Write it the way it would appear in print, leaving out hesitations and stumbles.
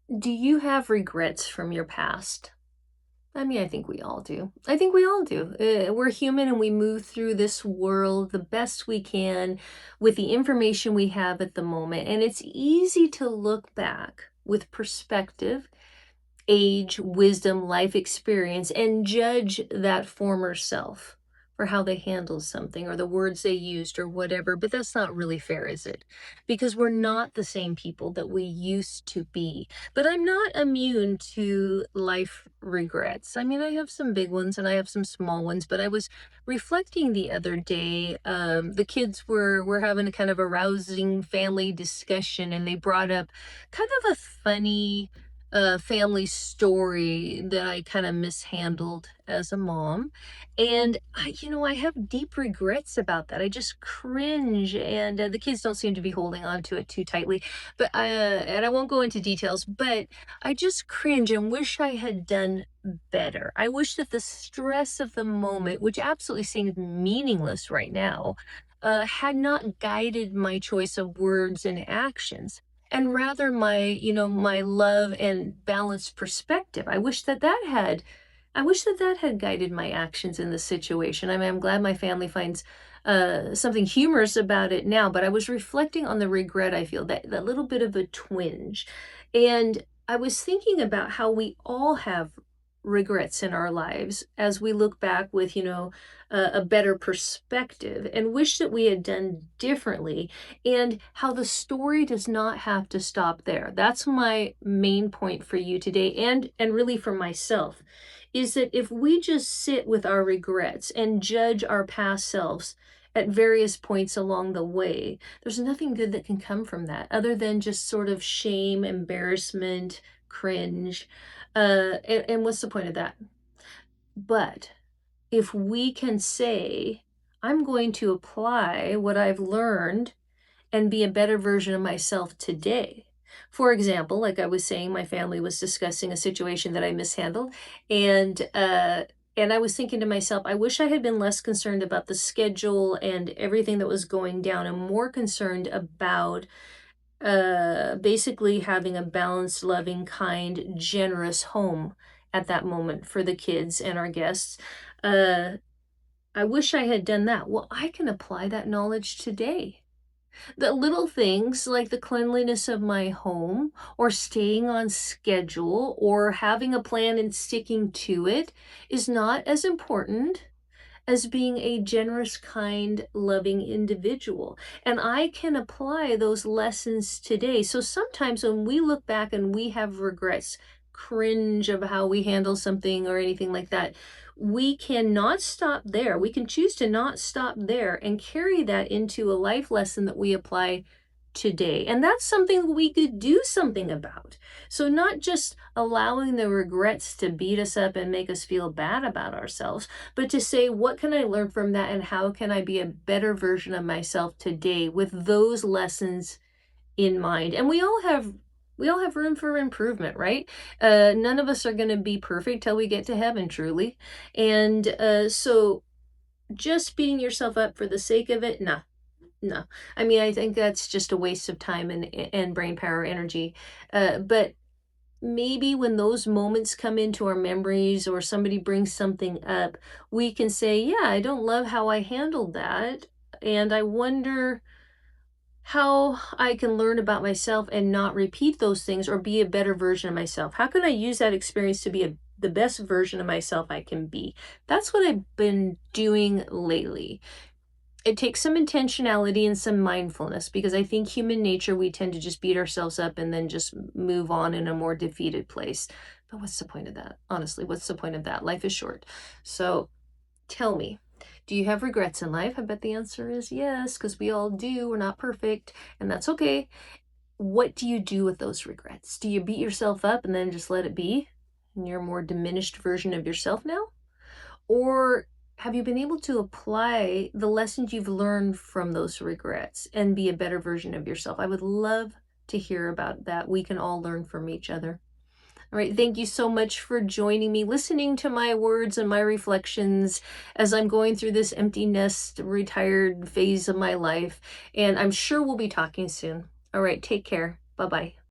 Do you have regrets from your past? I mean, I think we all do. I think we all do. We're human and we move through this world the best we can with the information we have at the moment. And it's easy to look back with perspective, age, wisdom, life experience, and judge that former self for how they handled something or the words they used or whatever. But that's not really fair, is it? Because we're not the same people that we used to be. But I'm not immune to life regrets. I mean, I have some big ones and I have some small ones, but I was reflecting the other day. The kids were having a kind of a rousing family discussion, and they brought up kind of a funny family story that I kind of mishandled as a mom. And I have deep regrets about that. I just cringe, and the kids don't seem to be holding on to it too tightly. But and I won't go into details, but I just cringe and wish I had done better. I wish that the stress of the moment, which absolutely seems meaningless right now, had not guided my choice of words and actions, and rather my love and balanced perspective. I wish that that had guided my actions in this situation. I mean, I'm glad my family finds something humorous about it now, but I was reflecting on the regret I feel, that little bit of a twinge. And I was thinking about how we all have regrets in our lives as we look back with, a better perspective, and wish that we had done differently, and how the story does not have to stop there. That's my main point for you today, and really for myself, is that if we just sit with our regrets and judge our past selves at various points along the way, there's nothing good that can come from that other than just sort of shame, embarrassment, cringe. And what's the point of that? But if we can say, I'm going to apply what I've learned and be a better version of myself today. For example, like I was saying, my family was discussing a situation that I mishandled, and and I was thinking to myself, I wish I had been less concerned about the schedule and everything that was going down, and more concerned about basically having a balanced, loving, kind, generous home at that moment for the kids and our guests. Uh, I wish I had done that. Well, I can apply that knowledge today. The little things like the cleanliness of my home, or staying on schedule, or having a plan and sticking to it is not as important as being a generous, kind, loving individual. And I can apply those lessons today. So sometimes when we look back and we have regrets, cringe of how we handle something or anything like that, we cannot stop there. We can choose to not stop there and carry that into a life lesson that we apply today. And that's something we could do something about. So, not just allowing the regrets to beat us up and make us feel bad about ourselves, but to say, what can I learn from that, and how can I be a better version of myself today with those lessons in mind? And we all have room for improvement, right? None of us are going to be perfect till we get to heaven, truly. And so just beating yourself up for the sake of it, nah, no. I mean, I think that's just a waste of time and brain power, energy. But maybe when those moments come into our memories, or somebody brings something up, we can say, yeah, I don't love how I handled that. And I wonder how I can learn about myself and not repeat those things, or be a better version of myself. How can I use that experience to be the best version of myself I can be? That's what I've been doing lately. It takes some intentionality and some mindfulness, because I think human nature, we tend to just beat ourselves up and then just move on in a more defeated place. But what's the point of that? Honestly, what's the point of that? Life is short. So tell me, do you have regrets in life? I bet the answer is yes, because we all do. We're not perfect, and that's okay. What do you do with those regrets? Do you beat yourself up and then just let it be? And you're a more diminished version of yourself now? Or have you been able to apply the lessons you've learned from those regrets and be a better version of yourself? I would love to hear about that. We can all learn from each other. All right. Thank you so much for joining me, listening to my words and my reflections as I'm going through this empty nest retired phase of my life. And I'm sure we'll be talking soon. All right. Take care. Bye bye.